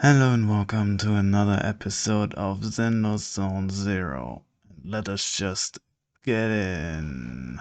Hello and welcome to another episode of Zenless Zone Zero. Let us just get in.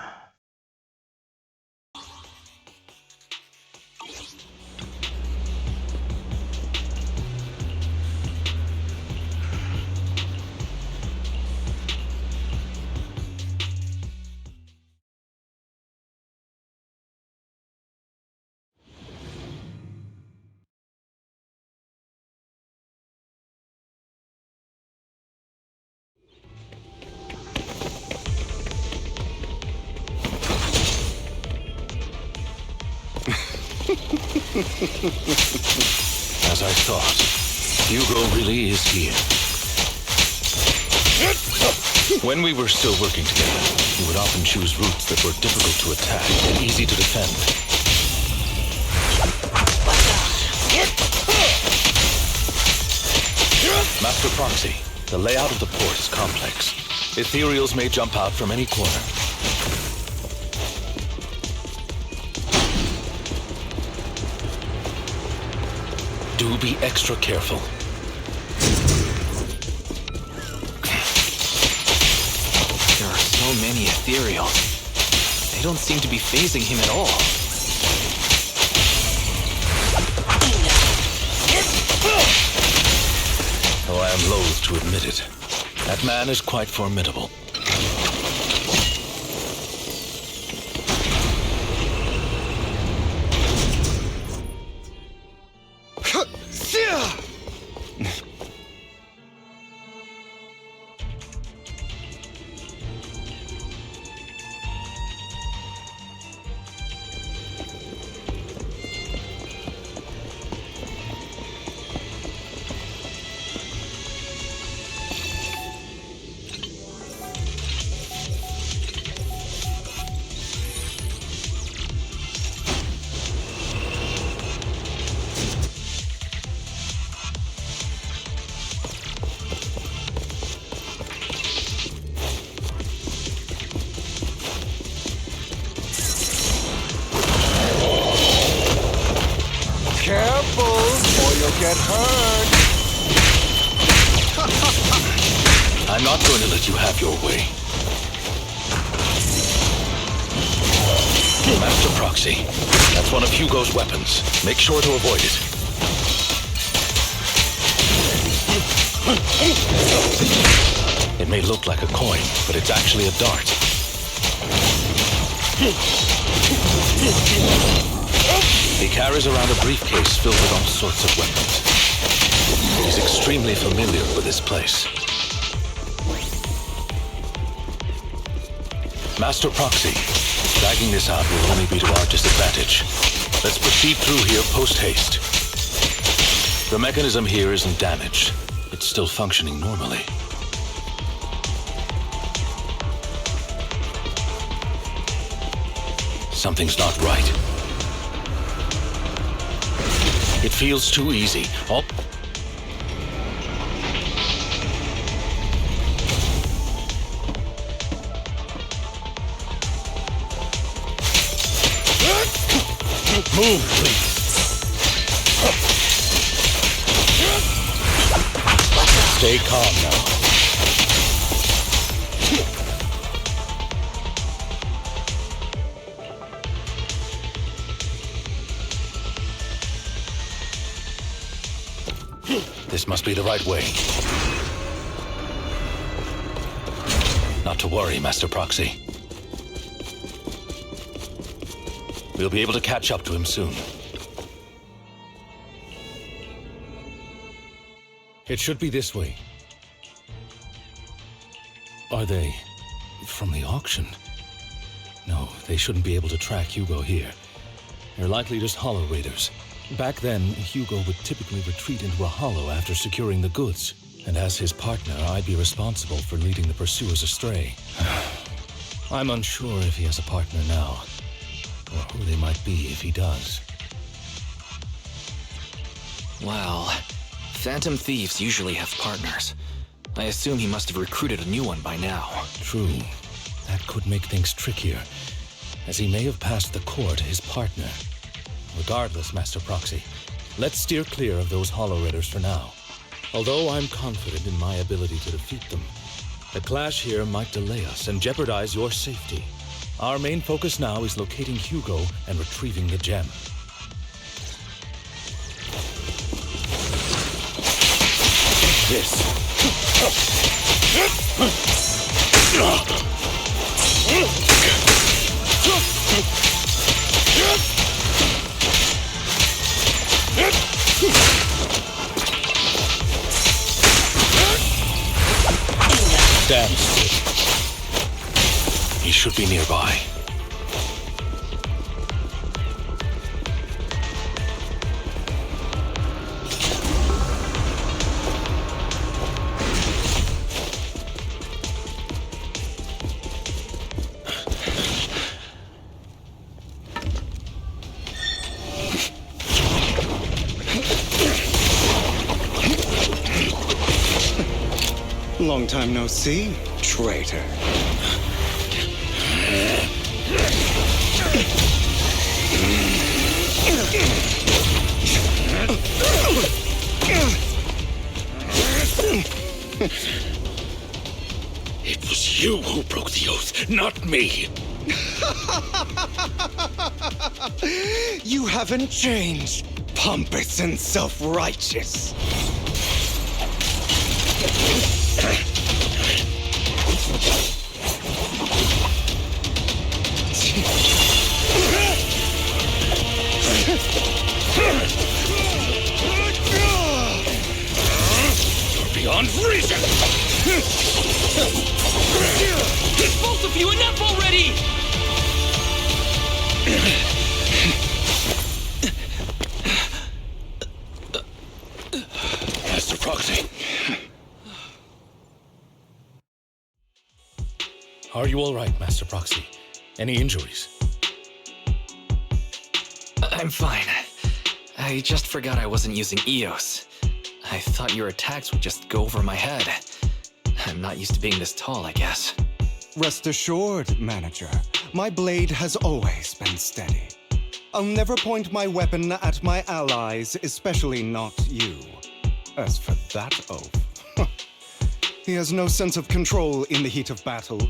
As I thought, Hugo really is here. When we were still working together, he would often choose routes that were difficult to attack and easy to defend. Master Proxy, the layout of the port is complex. Ethereals may jump out from any corner. Do be extra careful. There are so many ethereals. They don't seem to be phasing him at all. Though I am loath to admit it, that man is quite formidable. Careful, or you'll get hurt. I'm not going to let you have your way. Master Proxy, that's one of Hugo's weapons. Make sure to avoid it. It may look like a coin, but it's actually a dart. He carries around a briefcase filled with all sorts of weapons. He's extremely familiar with this place. Master Proxy, dragging this out will only be to our disadvantage. Let's proceed through here post-haste. The mechanism here isn't damaged. It's still functioning normally. Something's not right. It feels too easy. Oh. Move, please. Stay calm now. This must be the right way. Not to worry, Master Proxy. We'll be able to catch up to him soon. It should be this way. Are they from the auction? No, they shouldn't be able to track Hugo here. They're likely just hollow raiders. Back then, Hugo would typically retreat into a hollow after securing the goods. And as his partner, I'd be responsible for leading the pursuers astray. I'm unsure if he has a partner now, or who they might be if he does. Well, phantom thieves usually have partners. I assume he must have recruited a new one by now. True. That could make things trickier, as he may have passed the core to his partner. Regardless, Master Proxy, Let's steer clear of those Hollow Raiders for now. Although I'm confident in my ability to defeat them, the clash here might delay us and jeopardize your safety. Our main focus now is locating Hugo and retrieving the gem. This. Stand still. He should be nearby. Long time no see, traitor. It was you who broke the oath, not me. You haven't changed, pompous and self-righteous. You're beyond reason. Both of you, enough already! Master Proxy. Are you all right, Master Proxy? Any injuries? I'm fine. I just forgot I wasn't using EOS. I thought your attacks would just go over my head. I'm not used to being this tall, I guess. Rest assured, Manager, my blade has always been steady. I'll never point my weapon at my allies, especially not you. As for that oath, he has no sense of control in the heat of battle,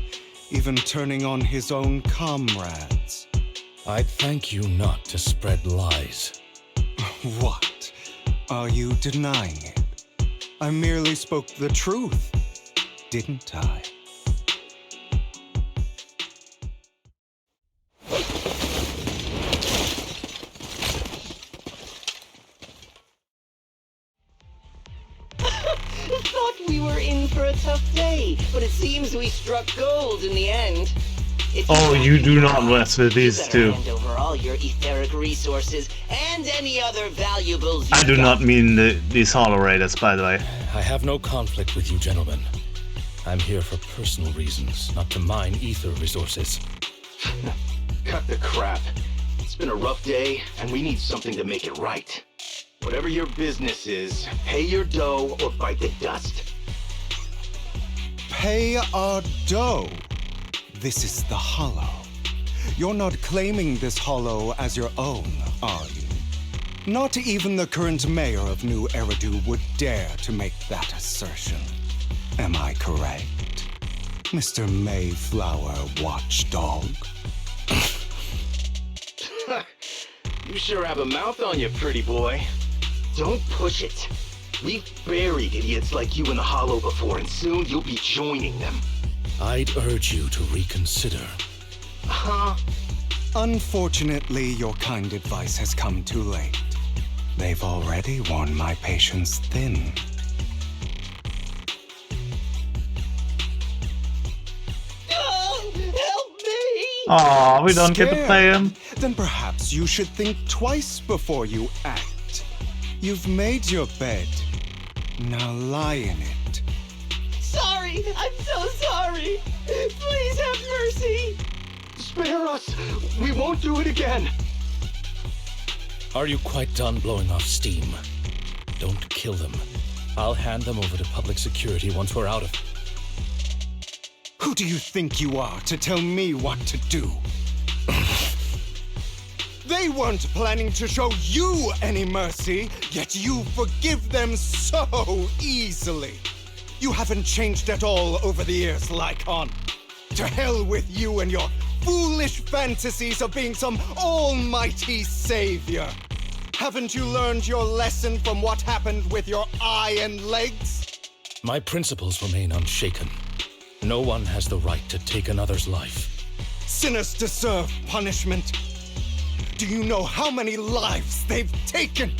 even turning on his own comrades. I'd thank you not to spread lies. What? Are you denying it? I merely spoke the truth, didn't I? Thought we were in for a tough day, but it seems we struck gold in the end. If Oh, you do not mess with these better two. hand over all your etheric resources and any other valuables I you've do got. not mean these Hollow Raiders, by the way. I have no conflict with you, gentlemen. I'm here for personal reasons, not to mine ether resources. Cut the crap. It's been a rough day, and we need something to make it right. Whatever your business is, pay your dough or bite the dust. Pay our dough. This is the Hollow. You're not claiming this Hollow as your own, are you? Not even the current mayor of New Eridu would dare to make that assertion. Am I correct, Mr. Mayflower Watchdog? You sure have a mouth on you, pretty boy. Don't push it. We've buried idiots like you in the Hollow before, and soon you'll be joining them. I'd urge you to reconsider. Huh? Unfortunately, your kind advice has come too late. They've already worn my patience thin. Oh, help me! Aw, we don't get to play him. Then perhaps you should think twice before you act. You've made your bed. Now lie in it. Sorry, I'm so sorry. Please have mercy. Spare us! We won't do it again! Are you quite done blowing off steam? Don't kill them. I'll hand them over to public security once we're out of... Who do you think you are to tell me what to do? They I weren't planning to show you any mercy, yet you forgive them so easily. You haven't changed at all over the years, Lycon. To hell with you and your foolish fantasies of being some almighty savior. Haven't you learned your lesson from what happened with your eye and legs? My principles remain unshaken. No one has the right to take another's life. Sinners deserve punishment. Do you know how many lives they've taken?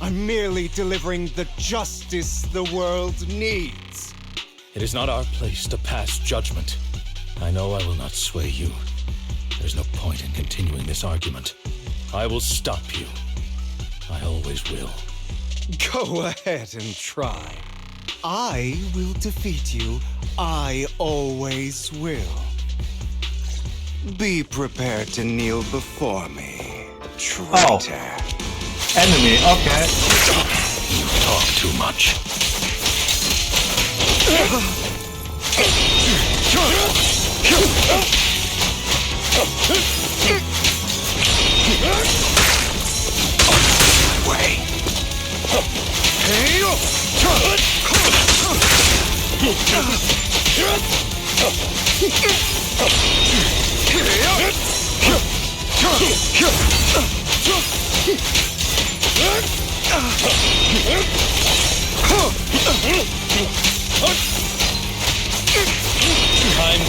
I'm merely delivering the justice the world needs. It is not our place to pass judgment. I know I will not sway you. There's no point in continuing this argument. I will stop you. I always will. Go ahead and try. I will defeat you. I always will. Be prepared to kneel before me, traitor. Enemy, okay. You talk too much. Way. Time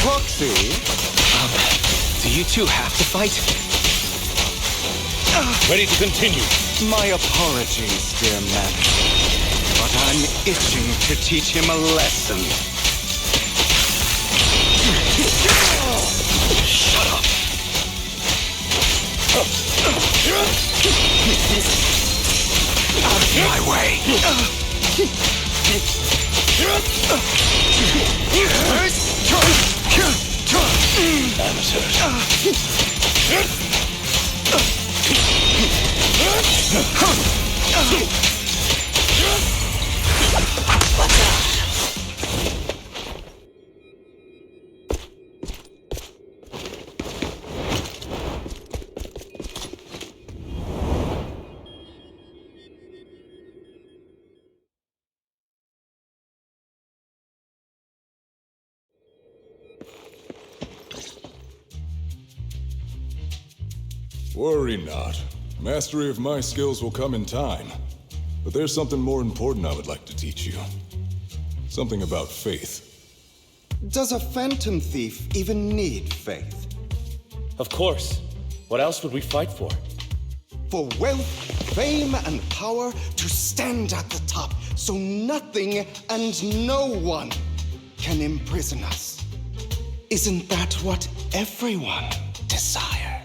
Proxy? Do you two have to fight? ready to continue. My apologies, dear man. But I'm itching to teach him a lesson. Shut up. Out of my way. Worry not. Mastery of my skills will come in time. But there's something more important I would like to teach you. Something about faith. Does a phantom thief even need faith? Of course. What else would we fight for? For wealth, fame, and power to stand at the top so nothing and no one can imprison us. Isn't that what everyone desires?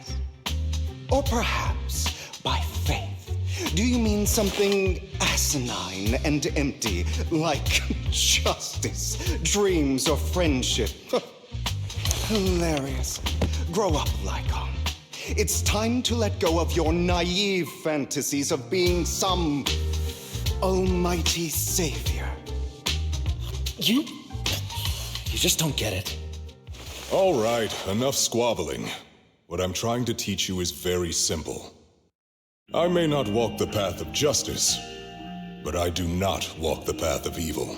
Or perhaps, by faith, do you mean something asinine and empty, like justice, dreams, or friendship? Hilarious. Grow up, Lycon. It's time to let go of your naive fantasies of being some almighty savior. You just don't get it. All right, enough squabbling. What I'm trying to teach you is very simple. I may not walk the path of justice, but I do not walk the path of evil.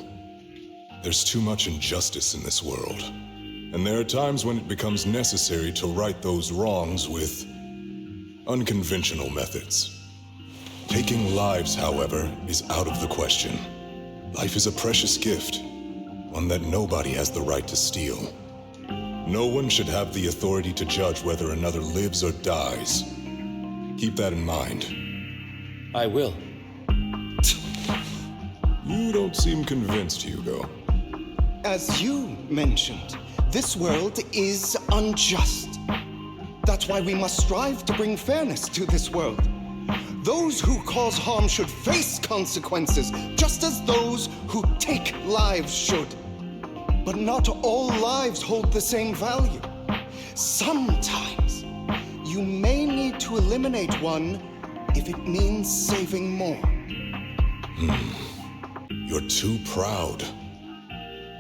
There's too much injustice in this world, and there are times when it becomes necessary to right those wrongs with unconventional methods. Taking lives, however, is out of the question. Life is a precious gift, one that nobody has the right to steal. No one should have the authority to judge whether another lives or dies. Keep that in mind. I will. You don't seem convinced, Hugo. As you mentioned, this world is unjust. That's why we must strive to bring fairness to this world. Those who cause harm should face consequences, just as those who take lives should. But not all lives hold the same value. Sometimes, you may need to eliminate one if it means saving more. You're too proud.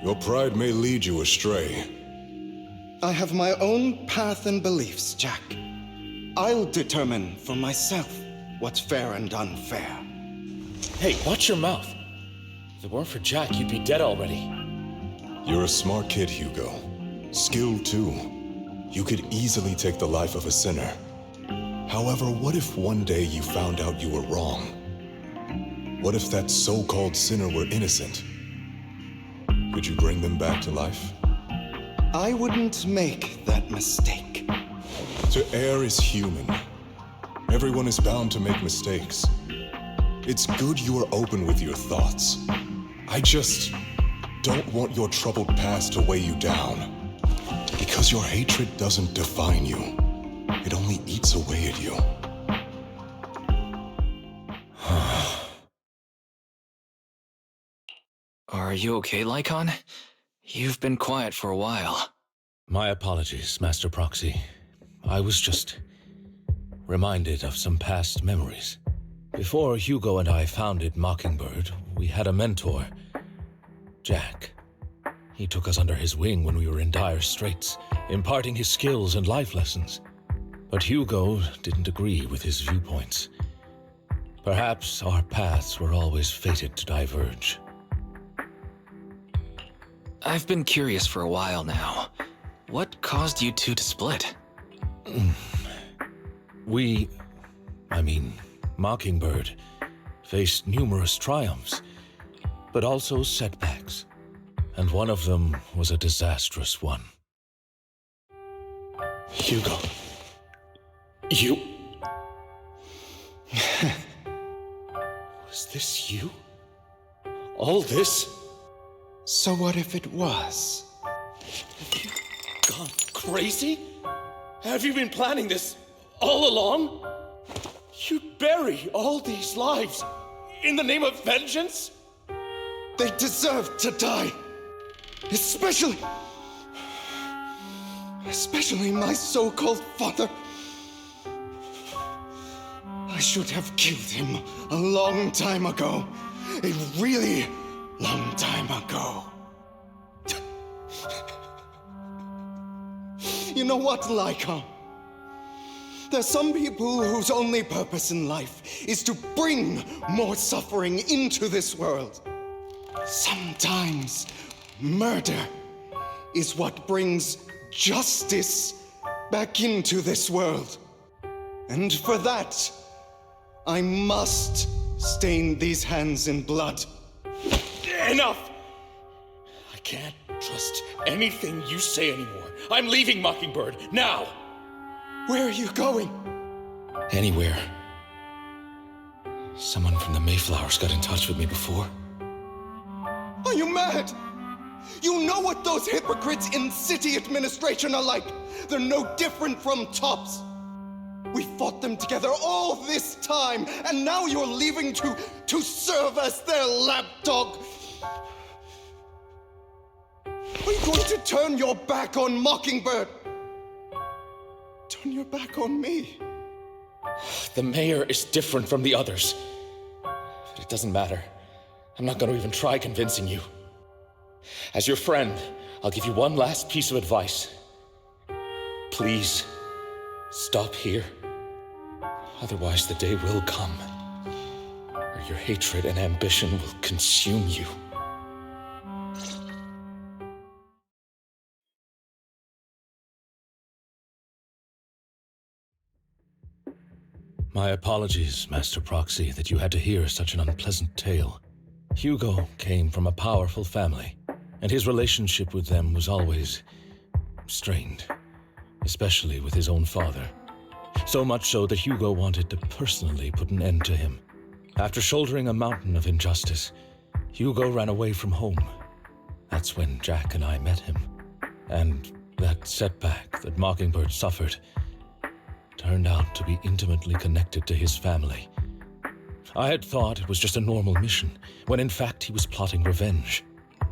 Your pride may lead you astray. I have my own path and beliefs, Jack. I'll determine for myself what's fair and unfair. Hey, watch your mouth. If it weren't for Jack, you'd be dead already. You're a smart kid, Hugo. Skilled too. You could easily take the life of a sinner. However, what if one day you found out you were wrong? What if that so-called sinner were innocent? Could you bring them back to life? I wouldn't make that mistake. To err is human. Everyone is bound to make mistakes. It's good you are open with your thoughts. I just don't want your troubled past to weigh you down. Because your hatred doesn't define you. It only eats away at you. Are you okay, Lycon? You've been quiet for a while. My apologies, Master Proxy. I was just reminded of some past memories. Before Hugo and I founded Mockingbird, we had a mentor, Jack. He took us under his wing when we were in dire straits, imparting his skills and life lessons. But Hugo didn't agree with his viewpoints. Perhaps our paths were always fated to diverge. I've been curious for a while now. What caused you two to split? Mockingbird faced numerous triumphs, but also setbacks. And one of them was a disastrous one. Hugo. You... Was this you? All this? So what if it was? Have you gone crazy? Have you been planning this all along? You'd bury all these lives in the name of vengeance? They deserve to die. Especially my so-called father. I should have killed him a long time ago. A really long time ago. You know what, Lycon? There's some people whose only purpose in life is to bring more suffering into this world. Sometimes murder is what brings justice back into this world. And for that, I must stain these hands in blood. Enough! I can't trust anything you say anymore. I'm leaving Mockingbird, now! Where are you going? Anywhere. Someone from the Mayflowers got in touch with me before. Are you mad? You know what those hypocrites in city administration are like. They're no different from tops. We fought them together all this time, and now you're leaving to serve as their lapdog. Are you going to turn your back on Mockingbird? Turn your back on me? The mayor is different from the others. But it doesn't matter. I'm not going to even try convincing you. As your friend, I'll give you one last piece of advice. Please, stop here. Otherwise, the day will come where your hatred and ambition will consume you. My apologies, Master Proxy, that you had to hear such an unpleasant tale. Hugo came from a powerful family, and his relationship with them was always strained, especially with his own father. So much so that Hugo wanted to personally put an end to him. After shouldering a mountain of injustice, Hugo ran away from home. That's when Jack and I met him. And that setback that Mockingbird suffered turned out to be intimately connected to his family. I had thought it was just a normal mission, when in fact he was plotting revenge.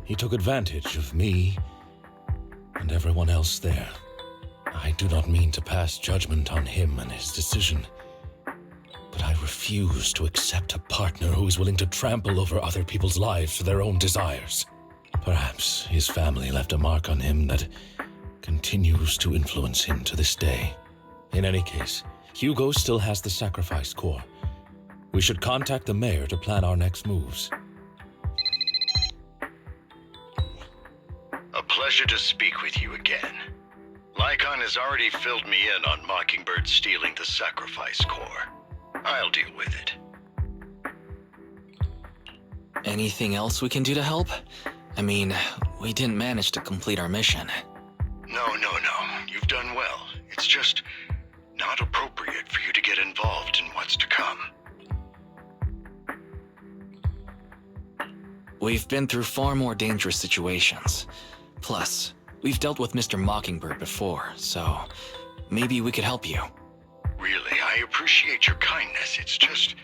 He took advantage of me and everyone else there. I do not mean to pass judgment on him and his decision, but I refuse to accept a partner who is willing to trample over other people's lives for their own desires. Perhaps his family left a mark on him that continues to influence him to this day. In any case, Hugo still has the sacrifice core. We should contact the mayor to plan our next moves. A pleasure to speak with you again. Lycon has already filled me in on Mockingbird stealing the sacrifice core. I'll deal with it. Anything else we can do to help? I mean, we didn't manage to complete our mission. No. You've done well. It's just not appropriate for you to get involved in what's to come. We've been through far more dangerous situations. Plus, we've dealt with Mr. Mockingbird before, so maybe we could help you. Really, I appreciate your kindness. It's just...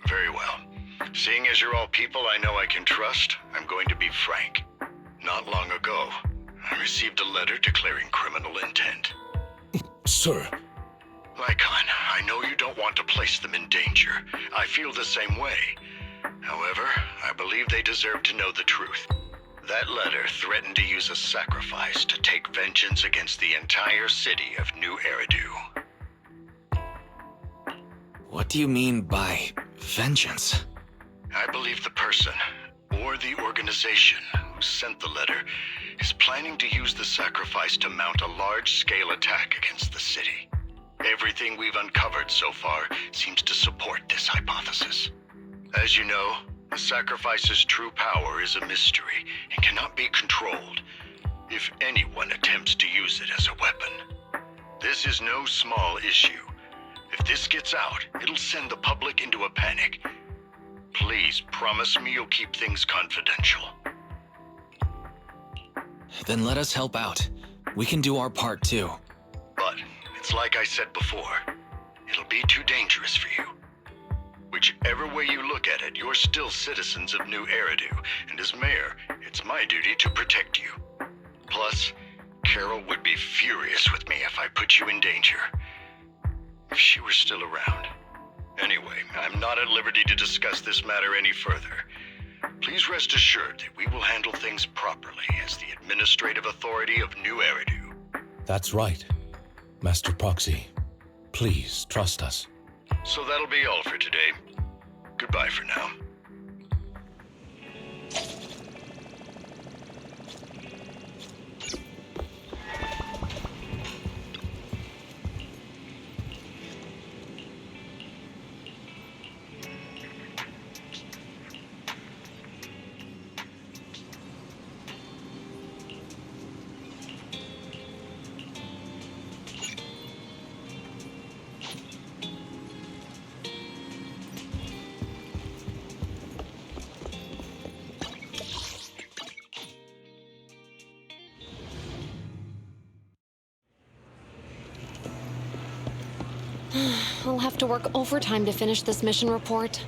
Very well. Seeing as you're all people I know I can trust, I'm going to be frank. Not long ago, I received a letter declaring criminal intent. Sir. Lycon, I know you don't want to place them in danger. I feel the same way. However, I believe they deserve to know the truth. That letter threatened to use a sacrifice to take vengeance against the entire city of New Eridu. What do you mean by vengeance? I believe the person, or the organization, who sent the letter is planning to use the sacrifice to mount a large-scale attack against the city. Everything we've uncovered so far seems to support this hypothesis. As you know, the sacrifice's true power is a mystery and cannot be controlled if anyone attempts to use it as a weapon. This is no small issue. If this gets out, it'll send the public into a panic. Please promise me you'll keep things confidential. Then let us help out. We can do our part too. But it's like I said before, it'll be too dangerous for you. Whichever way you look at it, you're still citizens of New Eridu, and as mayor, it's my duty to protect you. Plus, Carol would be furious with me if I put you in danger. If she were still around. Anyway, I'm not at liberty to discuss this matter any further. Please rest assured that we will handle things properly as the administrative authority of New Eridu. That's right. Master Proxy, please trust us. So that'll be all for today. Goodbye for now. I'll have to work overtime to finish this mission report.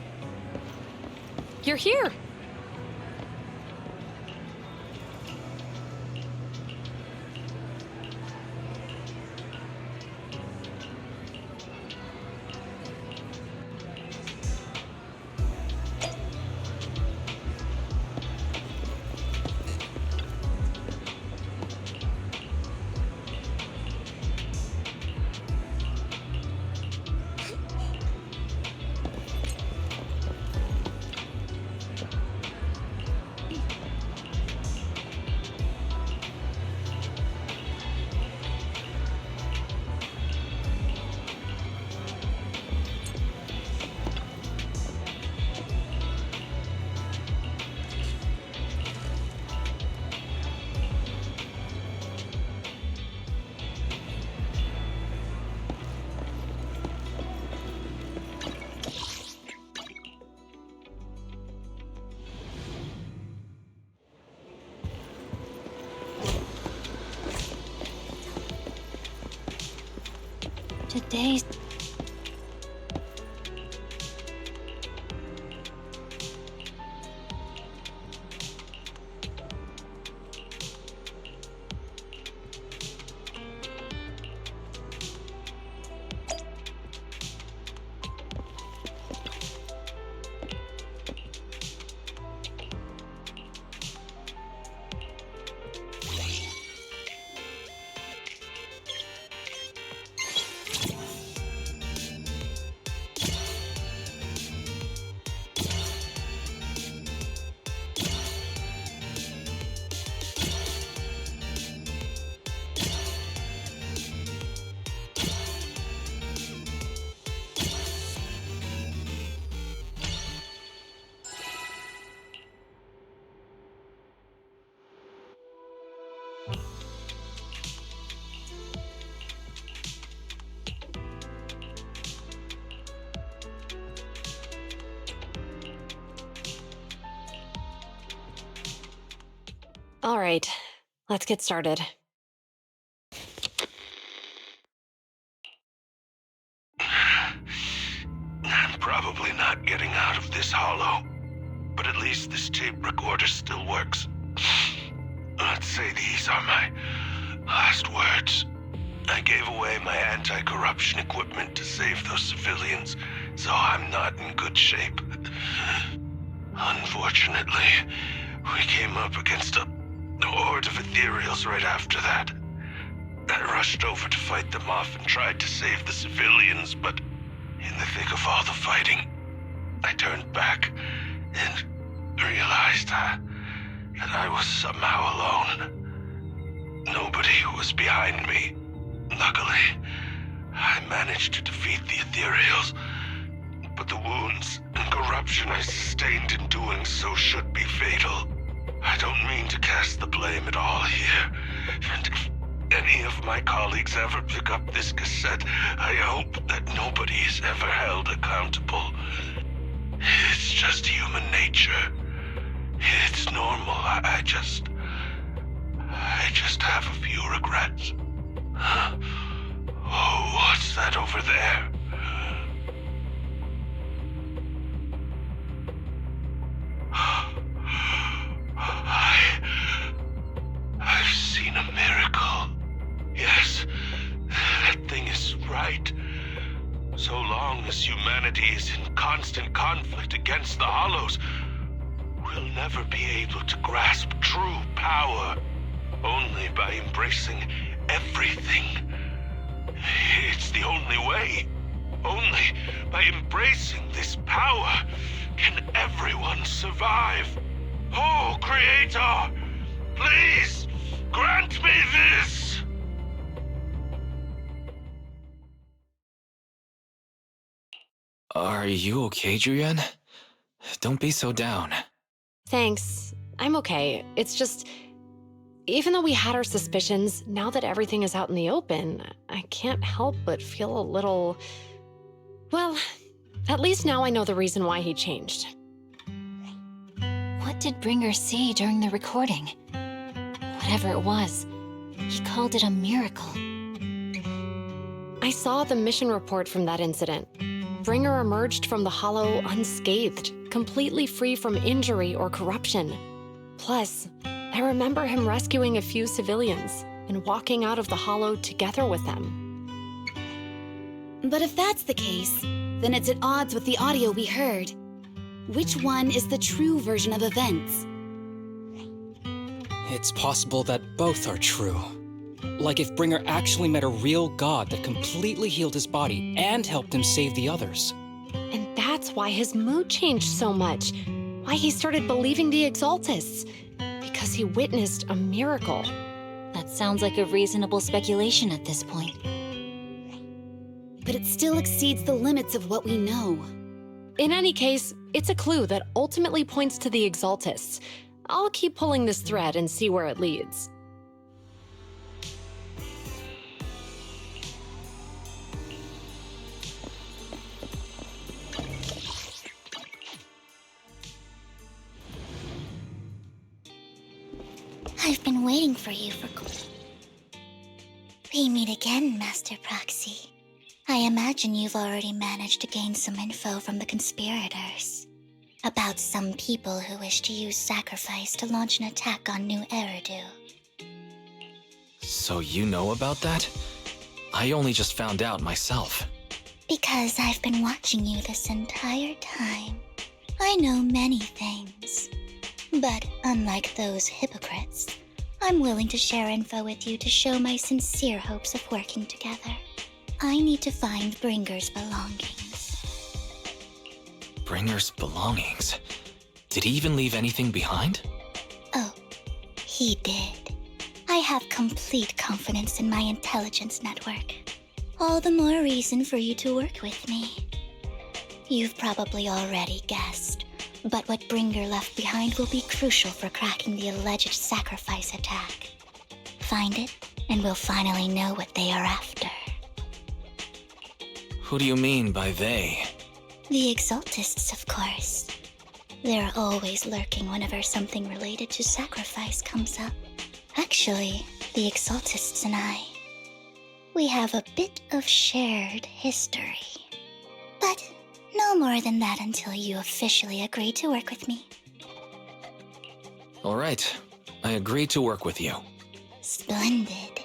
You're here! Today's... All right, let's get started. I'm probably not getting out of this hollow, but at least this tape recorder still works. Let's say these are my last words. I gave away my anti-corruption equipment to save those civilians, so I'm not in good shape. Unfortunately, we came up against a horde of ethereals right after that. I rushed over to fight them off and tried to save the civilians, but in the thick of all the fighting, I turned back and realized that I was somehow alone. Nobody was behind me. Luckily, I managed to defeat the ethereals, but the wounds and corruption I sustained in doing so should be fatal. I don't mean to cast the blame at all here, and if any of my colleagues ever pick up this cassette, I hope that nobody is ever held accountable. It's just human nature. It's normal. I just have a few regrets. Oh, what's that over there? I've seen a miracle. Yes, that thing is right. So long as humanity is in constant conflict against the Hollows, we'll never be able to grasp true power. Only by embracing everything. It's the only way. Only by embracing this power can everyone survive. Oh, Creator, please grant me this! Are you okay, Julian? Don't be so down. Thanks. I'm okay. It's just, even though we had our suspicions, now that everything is out in the open, I can't help but feel a little... Well, at least now I know the reason why he changed. What did Bringer say during the recording? Whatever it was, he called it a miracle. I saw the mission report from that incident. Bringer emerged from the Hollow unscathed, completely free from injury or corruption. Plus, I remember him rescuing a few civilians and walking out of the Hollow together with them. But if that's the case, then it's at odds with the audio we heard. Which one is the true version of events? It's possible that both are true. Like if Bringer actually met a real god that completely healed his body and helped him save the others. And that's why his mood changed so much. Why he started believing the Exaltists. Because he witnessed a miracle. That sounds like a reasonable speculation at this point. But it still exceeds the limits of what we know. In any case, it's a clue that ultimately points to the Exaltists. I'll keep pulling this thread and see where it leads. I've been waiting for you for... We meet again, Master Proxy. I imagine you've already managed to gain some info from the conspirators. About some people who wish to use sacrifice to launch an attack on New Eridu. So you know about that? I only just found out myself. Because I've been watching you this entire time. I know many things. But unlike those hypocrites, I'm willing to share info with you to show my sincere hopes of working together. I need to find Bringer's belongings. Bringer's belongings? Did he even leave anything behind? Oh, he did. I have complete confidence in my intelligence network. All the more reason for you to work with me. You've probably already guessed, but what Bringer left behind will be crucial for cracking the alleged sacrifice attack. Find it, and we'll finally know what they are after. Who do you mean by they? The Exaltists, of course. They're always lurking whenever something related to sacrifice comes up. Actually, the Exaltists and I, we have a bit of shared history. But no more than that until you officially agree to work with me. All right, I agree to work with you. Splendid.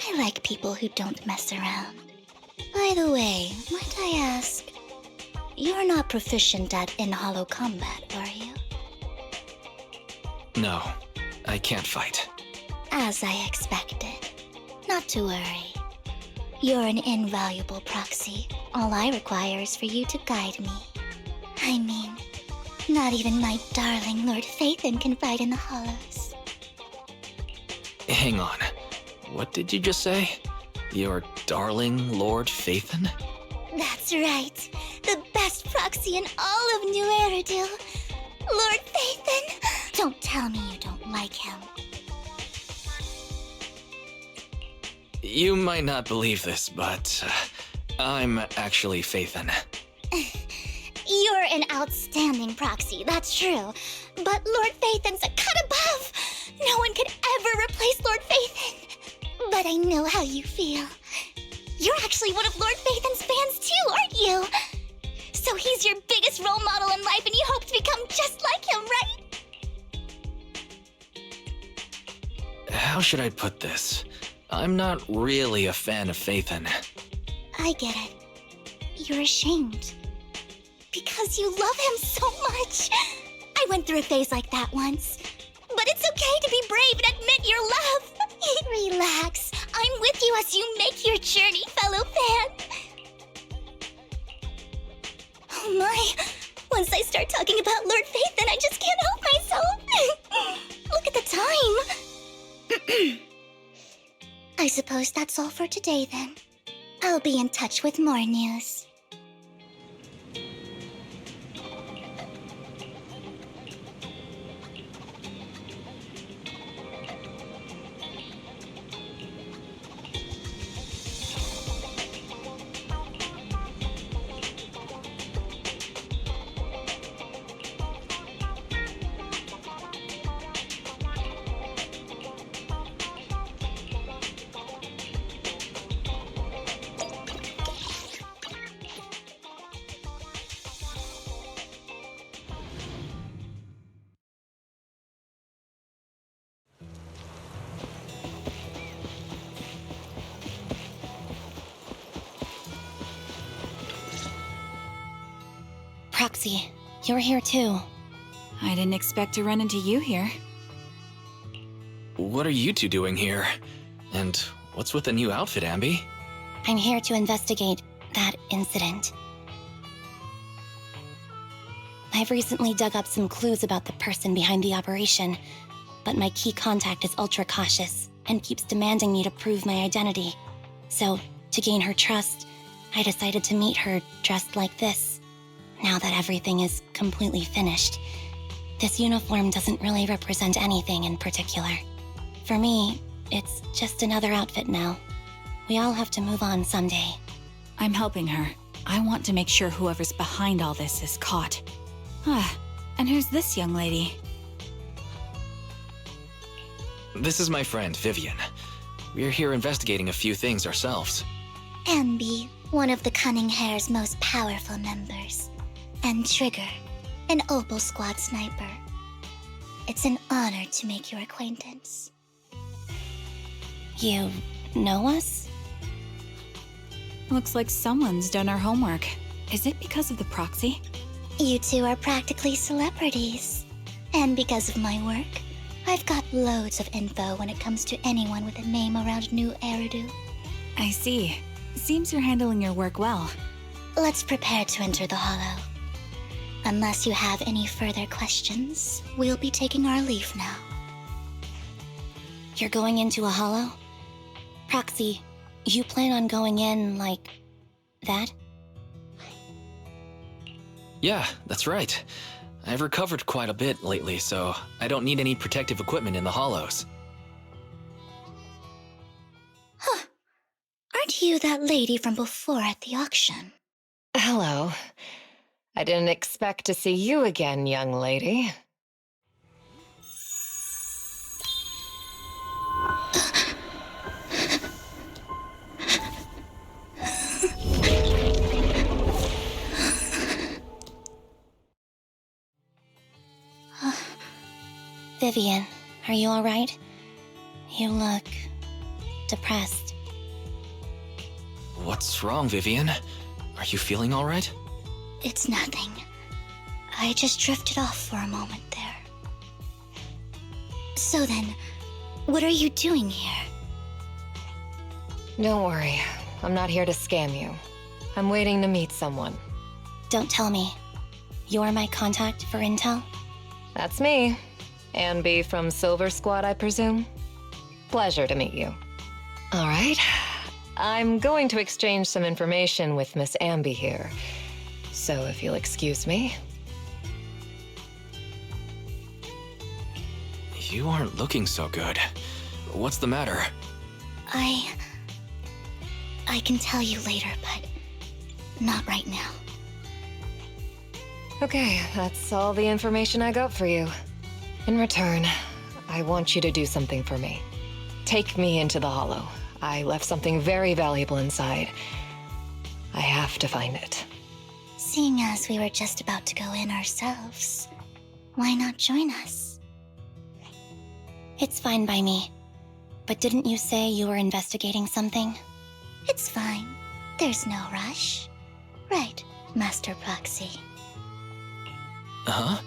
I like people who don't mess around. By the way, might I ask, you're not proficient at in-hollow combat, are you? No, I can't fight. As I expected. Not to worry. You're an invaluable proxy. All I require is for you to guide me. I mean, not even my darling Lord Phaethon can fight in the hollows. Hang on. What did you just say? Your darling Lord Phaethon? That's right. The best proxy in all of New Eridu. Lord Phaethon! Don't tell me you don't like him. You might not believe this, but I'm actually Phaethon. You're an outstanding proxy, that's true. But Lord Phaethon's a cut above. No one could ever replace Lord Phaethon. But I know how you feel. You're actually one of Lord Phaethon's fans too, aren't you? So he's your biggest role model in life and you hope to become just like him, right? How should I put this? I'm not really a fan of Phaethon. I get it. You're ashamed. Because you love him so much. I went through a phase like that once. But it's okay to be brave and admit your love. Relax. I'm with you as you make your journey, fellow fan. Oh my. Once I start talking about Lord Phaethon, I just can't help myself. Look at the time. I suppose that's all for today then. I'll be in touch with more news. Proxy, you're here too. I didn't expect to run into you here. What are you two doing here? And what's with the new outfit, Ambi? I'm here to investigate that incident. I've recently dug up some clues about the person behind the operation, but my key contact is ultra cautious and keeps demanding me to prove my identity. So, to gain her trust, I decided to meet her dressed like this. Now that everything is completely finished, this uniform doesn't really represent anything in particular. For me, it's just another outfit now. We all have to move on someday. I'm helping her. I want to make sure whoever's behind all this is caught. And who's this young lady? This is my friend, Vivian. We're here investigating a few things ourselves. Ambi, one of the Cunning Hair's most powerful members. And Trigger, an Opal Squad sniper. It's an honor to make your acquaintance. You know us? Looks like someone's done our homework. Is it because of the proxy? You two are practically celebrities. And because of my work, I've got loads of info when it comes to anyone with a name around New Eridu. I see. Seems you're handling your work well. Let's prepare to enter the Hollow. Unless you have any further questions, we'll be taking our leave now. You're going into a hollow? Proxy, you plan on going in like that? Yeah, that's right. I've recovered quite a bit lately, so I don't need any protective equipment in the hollows. Huh. Aren't you that lady from before at the auction? Hello. I didn't expect to see you again, young lady. Vivian, are you alright? You look depressed. What's wrong, Vivian? Are you feeling all right? It's nothing. I just drifted off for a moment there. So then, what are you doing here? Don't worry. I'm not here to scam you. I'm waiting to meet someone. Don't tell me. You're my contact for intel? That's me. Ambi from Silver Squad, I presume? Pleasure to meet you. All right. I'm going to exchange some information with Miss Ambi here. So if you'll excuse me. You aren't looking so good. What's the matter? I can tell you later, but not right now. Okay, that's all the information I got for you. In return, I want you to do something for me. Take me into the Hollow. I left something very valuable inside. I have to find it. Seeing as we were just about to go in ourselves, why not join us? It's fine by me. But didn't you say you were investigating something? It's fine. There's no rush. Right, Master Proxy. Huh?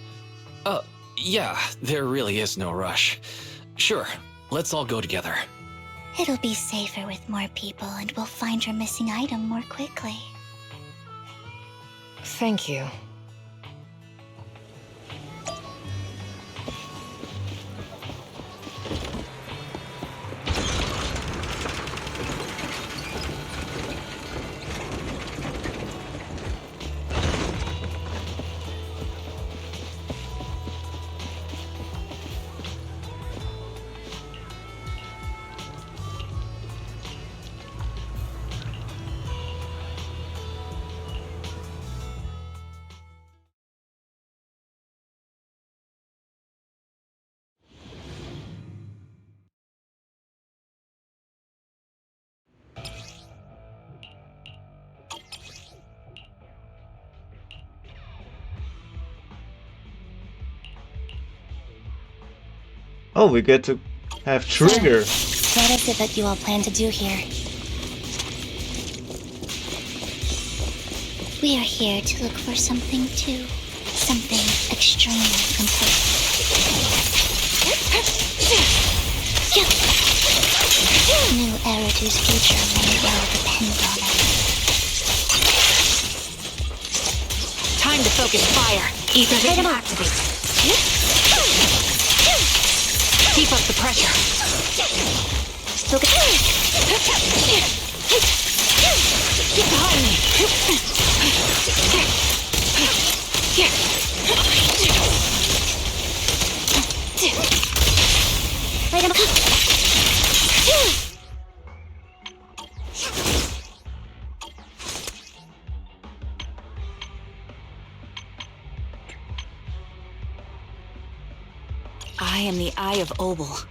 Yeah, there really is no rush. Sure, let's all go together. It'll be safer with more people, and we'll find your missing item more quickly. Thank you. Oh, we get to have Trigger. What is it that you all plan to do here? We are here to look for something too. Something extremely complete. New Eridu's future may well depend on it. Time to focus fire. Ether vision activate. Keep up the pressure. Get behind me. Light him up. I am the Eye of Obel.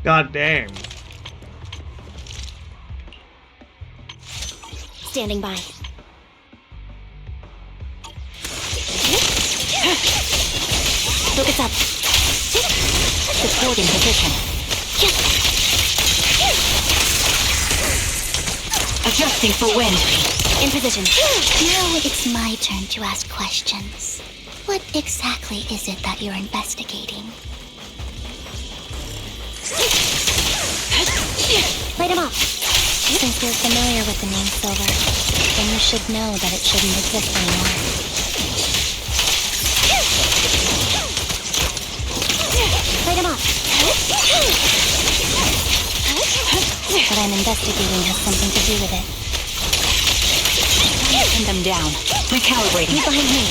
God damn. Standing by. Focus up. Supporting position. Adjusting for wind. In position. Now it's my turn to ask questions. What exactly is it that you're investigating? Light him up. Since you're familiar with the name Silver, then you should know that it shouldn't exist anymore. Light him up. What I'm investigating has something to do with it. Pin them down. Recalibrating. Move behind me.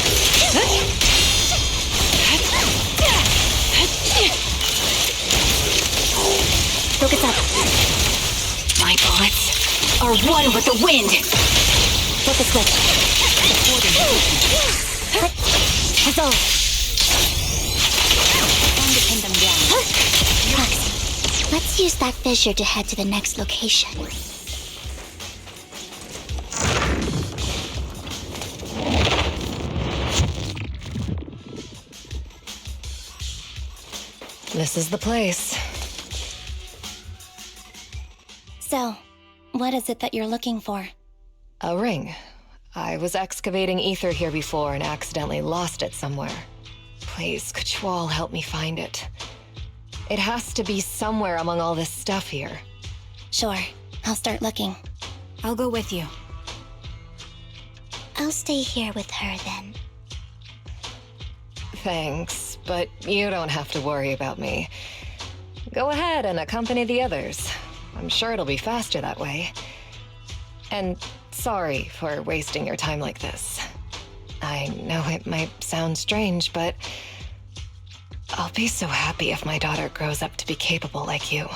Focus up. My bullets are one with the wind. Focus switch. Resolve. Time to pin them down. Crux, let's use that fissure to head to the next location. This is the place. So, what is it that you're looking for? A ring. I was excavating ether here before and accidentally lost it somewhere. Please, could you all help me find it? It has to be somewhere among all this stuff here. Sure, I'll start looking. I'll go with you. I'll stay here with her then. Thanks, but you don't have to worry about me. Go ahead and accompany the others. I'm sure it'll be faster that way. And sorry for wasting your time like this. I know it might sound strange, but I'll be so happy if my daughter grows up to be capable like you.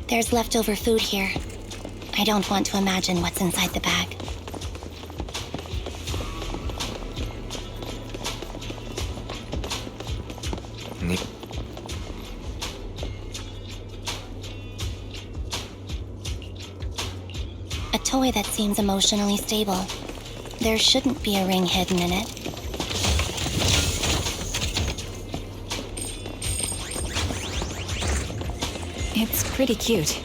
There's leftover food here. I don't want to imagine what's inside the bag. A toy that seems emotionally stable. There shouldn't be a ring hidden in it. It's pretty cute.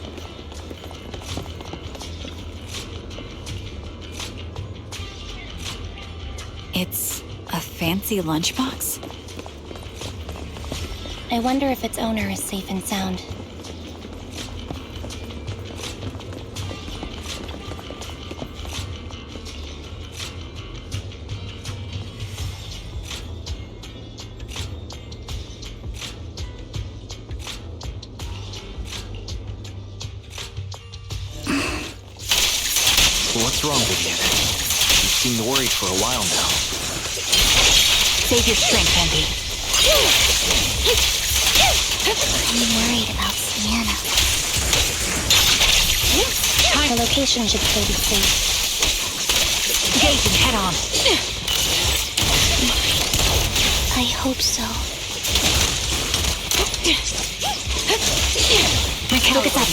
It's a fancy lunchbox? I wonder if its owner is safe and sound. What's wrong, Vivian? You seem worried for a while now. Save your strength, Envy. I'm worried about Sienna. The location should still be safe. Engaging head on. I hope so. Focus up.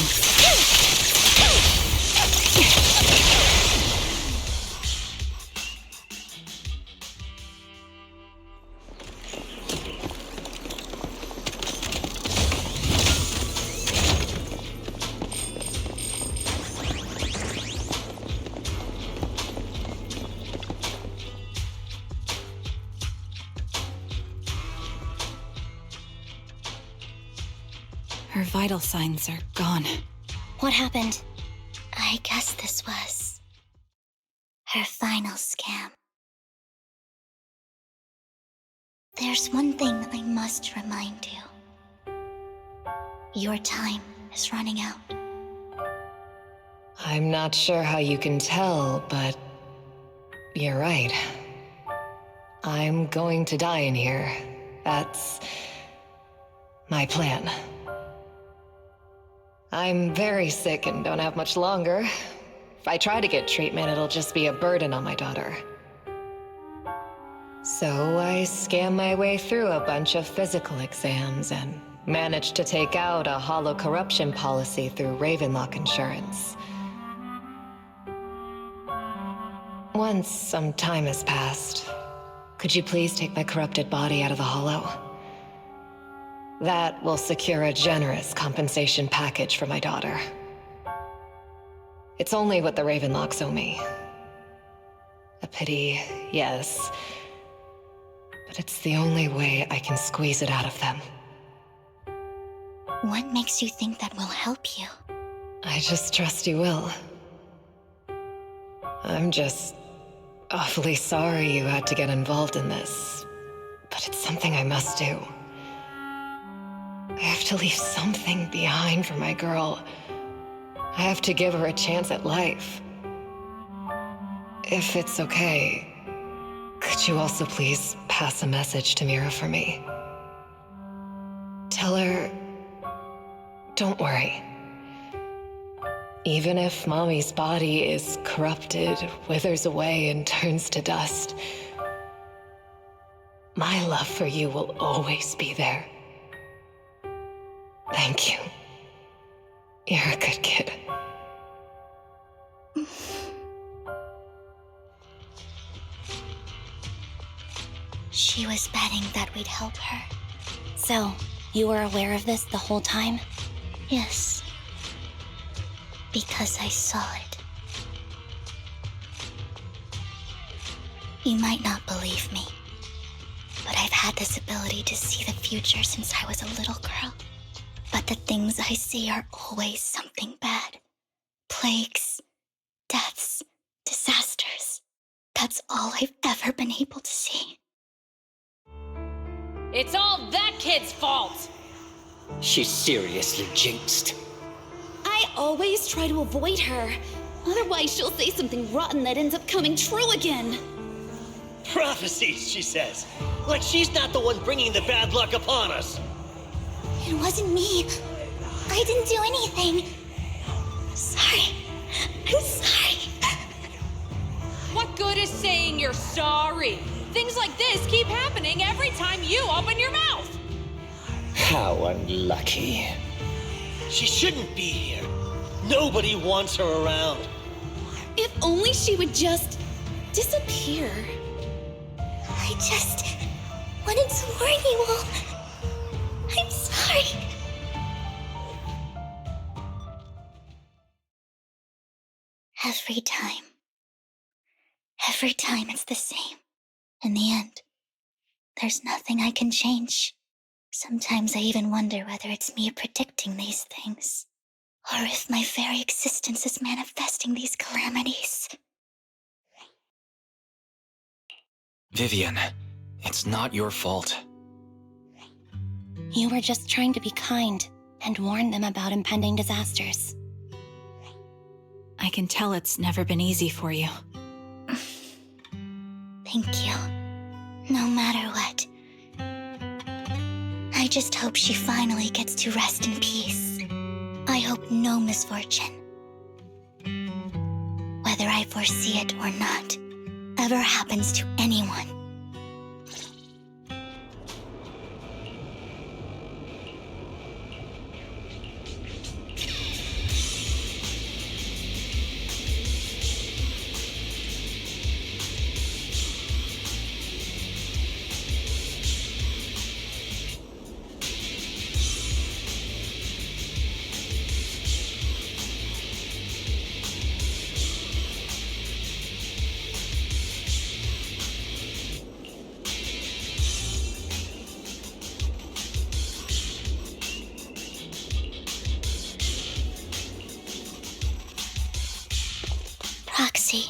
Her vital signs are gone. What happened? I guess this was her final scam. There's one thing I must remind you. Your time is running out. I'm not sure how you can tell, but you're right. I'm going to die in here. That's my plan. I'm very sick and don't have much longer. if I try to get treatment, it'll just be a burden on my daughter. So I scam my way through a bunch of physical exams and managed to take out a hollow corruption policy through Ravenlock Insurance. Once some time has passed, could you please take my corrupted body out of the hollow? That will secure a generous compensation package for my daughter. It's only what the Ravenlocks owe me. A pity, yes. But it's the only way I can squeeze it out of them. What makes you think that will help you? I just trust you will. I'm just awfully sorry you had to get involved in this, but it's something I must do. I have to leave something behind for my girl. I have to give her a chance at life. If it's okay, could you also please pass a message to Mira for me? Tell her, don't worry. Even if Mommy's body is corrupted, withers away, and turns to dust, my love for you will always be there. Thank you. You're a good kid. She was betting that we'd help her. So, you were aware of this the whole time? Yes. Because I saw it. You might not believe me, but I've had this ability to see the future since I was a little girl. But the things I see are always something bad. Plagues, deaths, disasters. That's all I've ever been able to see. It's all that kid's fault! She's seriously jinxed. I always try to avoid her. Otherwise, she'll say something rotten that ends up coming true again. Prophecies, she says. Like she's not the one bringing the bad luck upon us. It wasn't me. I didn't do anything. Sorry. I'm sorry. What good is saying you're sorry? Things like this keep happening every time you open your mouth! How unlucky. She shouldn't be here. Nobody wants her around. If only she would just disappear. I just wanted to warn you all. I'm sorry. Every time it's the same. In the end, there's nothing I can change. Sometimes I even wonder whether it's me predicting these things, or if my very existence is manifesting these calamities. Vivian, it's not your fault. You were just trying to be kind and warn them about impending disasters. I can tell it's never been easy for you. Thank you. No matter what. I just hope she finally gets to rest in peace. I hope no misfortune, whether I foresee it or not, ever happens to anyone. Roxy,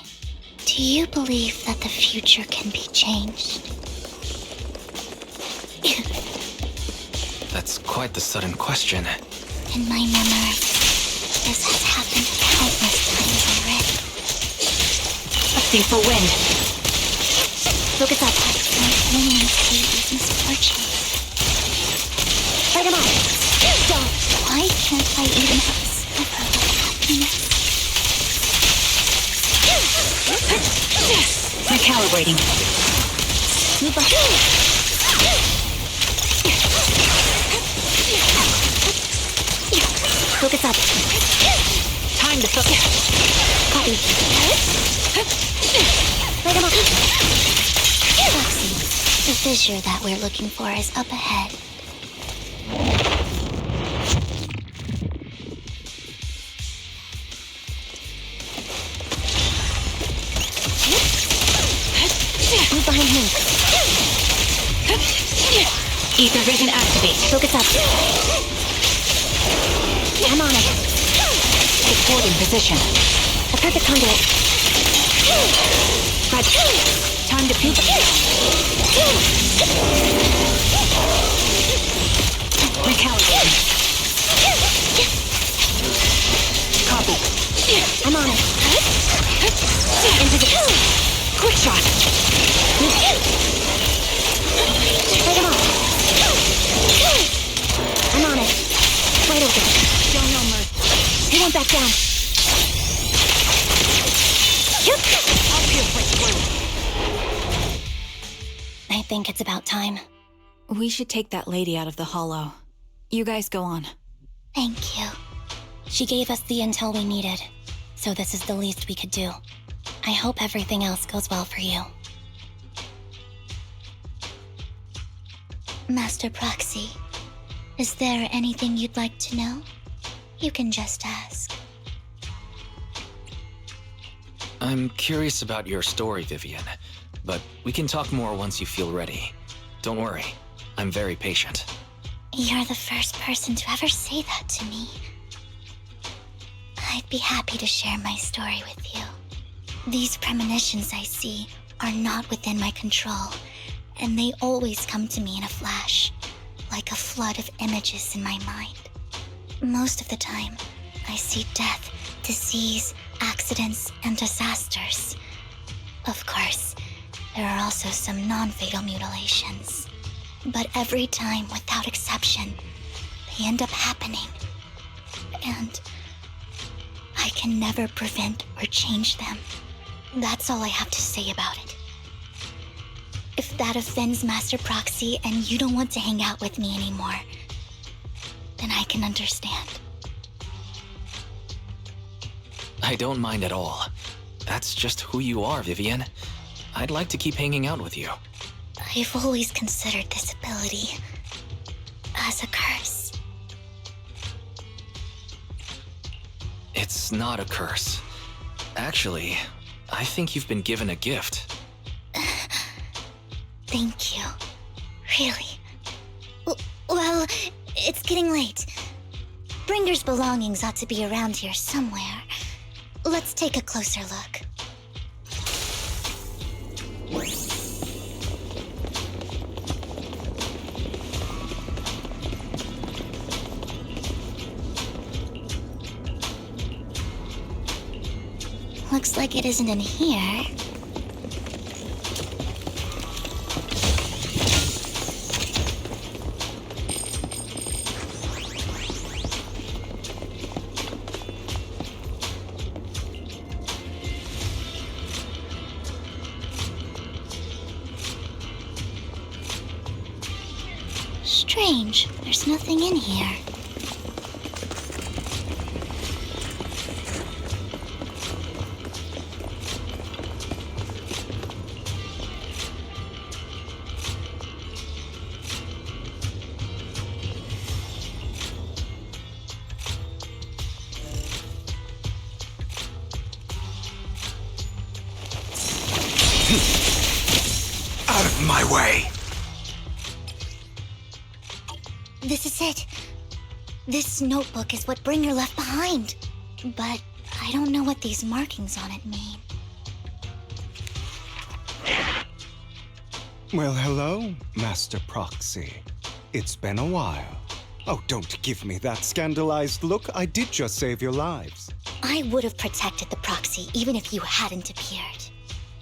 do you believe that the future can be changed? That's quite the sudden question. In my memory, this has happened countless times already. Let's see for wind. Look at that text. My only see these misfortunes. Fight him out! Don't! Why can't I even have a sliver of happiness? waiting. Move on. Focus up. Time to focus. Copy. Light him up. Foxy, the fissure that we're looking for is up ahead. Move behind him. Ether vision activate. Focus up. I'm on it. Supporting position. A perfect conduit. Right. Time to peek. Recalibrating. Copy. I'm on it. Into the quick shot. Light him up. I'm on it. Wide open. Show no mercy. He won't back down. I'll pierce right through. I think it's about time. We should take that lady out of the hollow. You guys go on. Thank you. She gave us the intel we needed, so this is the least we could do. I hope everything else goes well for you. Master Proxy, is there anything you'd like to know? You can just ask. I'm curious about your story, Vivian, but we can talk more once you feel ready. Don't worry, I'm very patient. You're the first person to ever say that to me. I'd be happy to share my story with you. These premonitions I see are not within my control, and they always come to me in a flash, like a flood of images in my mind. Most of the time, I see death, disease, accidents, and disasters. Of course, there are also some non-fatal mutilations. But every time, without exception, they end up happening. And I can never prevent or change them. That's all I have to say about it. If that offends Master Proxy and you don't want to hang out with me anymore, then I can understand. I don't mind at all. That's just who you are, Vivian. I'd like to keep hanging out with you. I've always considered this ability as a curse. It's not a curse. Actually, I think you've been given a gift. Thank you. Really. Well, it's getting late. Bringer's belongings ought to be around here somewhere. Let's take a closer look. Looks like it isn't in here. Strange, there's nothing in here. Out of my way! This is it. This notebook is what Bringer left behind. But I don't know what these markings on it mean. Well, hello, Master Proxy. It's been a while. Oh, don't give me that scandalized look. I did just save your lives. I would have protected the Proxy even if you hadn't appeared.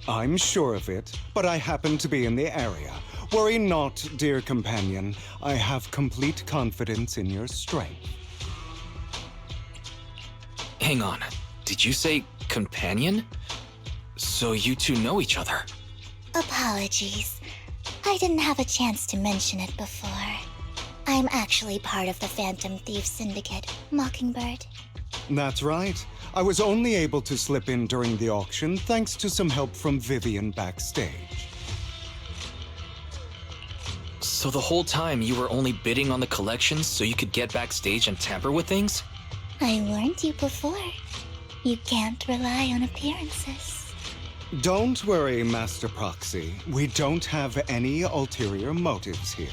I'm sure of it, but I happen to be in the area. Worry not, dear companion. I have complete confidence in your strength. Hang on, did you say companion? So you two know each other? Apologies. I didn't have a chance to mention it before. I'm actually part of the Phantom Thief Syndicate, Mockingbird. That's right. I was only able to slip in during the auction thanks to some help from Vivian backstage. So the whole time you were only bidding on the collections so you could get backstage and tamper with things? I warned you before. You can't rely on appearances. Don't worry, Master Proxy. We don't have any ulterior motives here.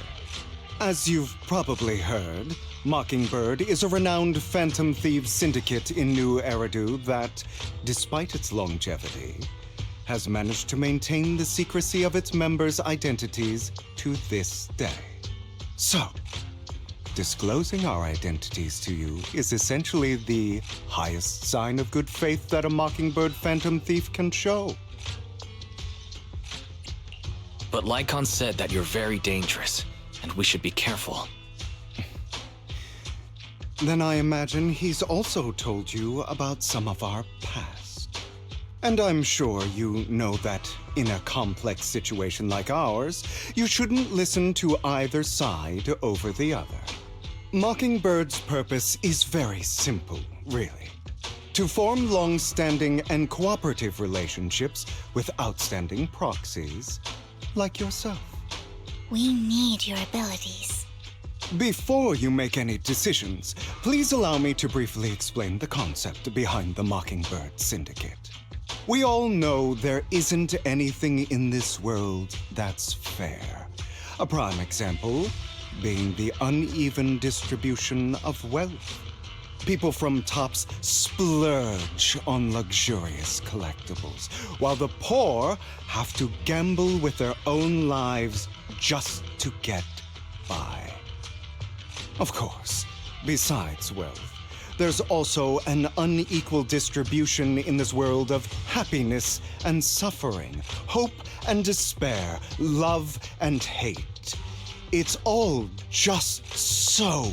As you've probably heard, Mockingbird is a renowned Phantom Thieves syndicate in New Eridu that, despite its longevity, has managed to maintain the secrecy of its members' identities to this day. So, disclosing our identities to you is essentially the highest sign of good faith that a Mockingbird Phantom Thief can show. But Lycon said that you're very dangerous, and we should be careful. Then I imagine he's also told you about some of our past. And I'm sure you know that in a complex situation like ours, you shouldn't listen to either side over the other. Mockingbird's purpose is very simple, really. To form long-standing and cooperative relationships with outstanding proxies like yourself. We need your abilities. Before you make any decisions, please allow me to briefly explain the concept behind the Mockingbird Syndicate. We all know there isn't anything in this world that's fair. A prime example being the uneven distribution of wealth. People from tops splurge on luxurious collectibles, while the poor have to gamble with their own lives just to get by. Of course, besides wealth, there's also an unequal distribution in this world of happiness and suffering, hope and despair, love and hate. It's all just so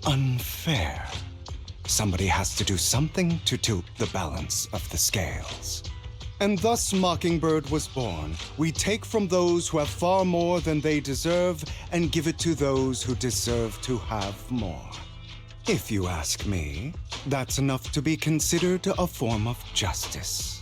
unfair. Somebody has to do something to tilt the balance of the scales. And thus Mockingbird was born. We take from those who have far more than they deserve and give it to those who deserve to have more. If you ask me, that's enough to be considered a form of justice.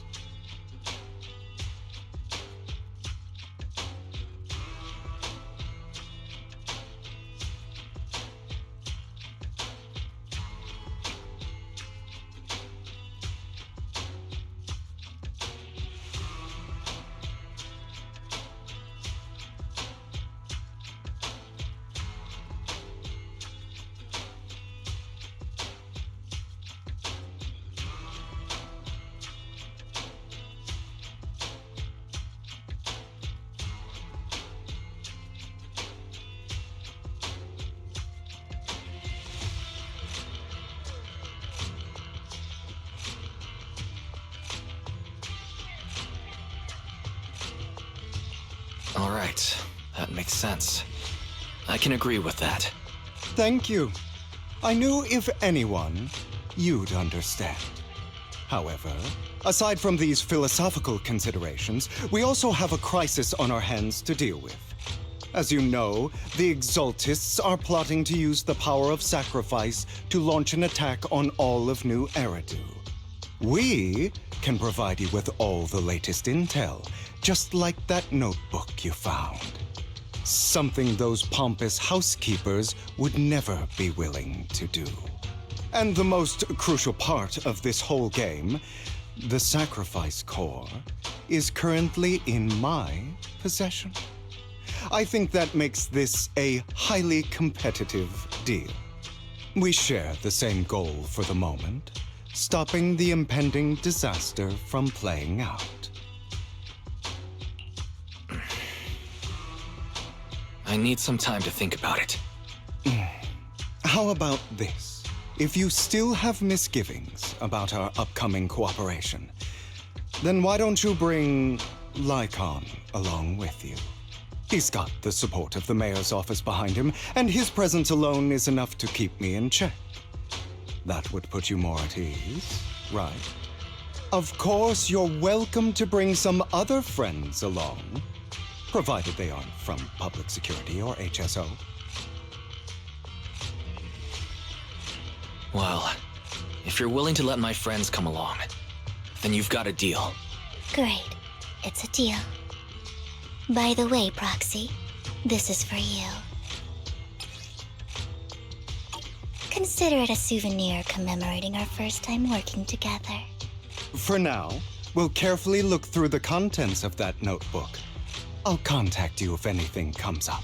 All right, that makes sense. I can agree with that. Thank you. I knew if anyone, you'd understand. However, aside from these philosophical considerations, we also have a crisis on our hands to deal with. As you know, the Exaltists are plotting to use the power of sacrifice to launch an attack on all of New Eridu. We can provide you with all the latest intel, just like that notebook you found. Something those pompous housekeepers would never be willing to do. And the most crucial part of this whole game, the sacrifice core, is currently in my possession. I think that makes this a highly competitive deal. We share the same goal for the moment, stopping the impending disaster from playing out. I need some time to think about it. How about this? If you still have misgivings about our upcoming cooperation, then why don't you bring Lycon along with you? He's got the support of the mayor's office behind him, and his presence alone is enough to keep me in check. That would put you more at ease, right? Of course, you're welcome to bring some other friends along, provided they aren't from public security or HSO. Well, if you're willing to let my friends come along, then you've got a deal. Great. It's a deal. By the way, Proxy, this is for you. Consider it a souvenir commemorating our first time working together. For now, we'll carefully look through the contents of that notebook. I'll contact you if anything comes up.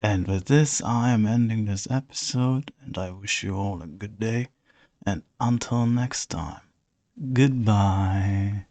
And with this, I am ending this episode, and I wish you all a good day. And until next time, goodbye.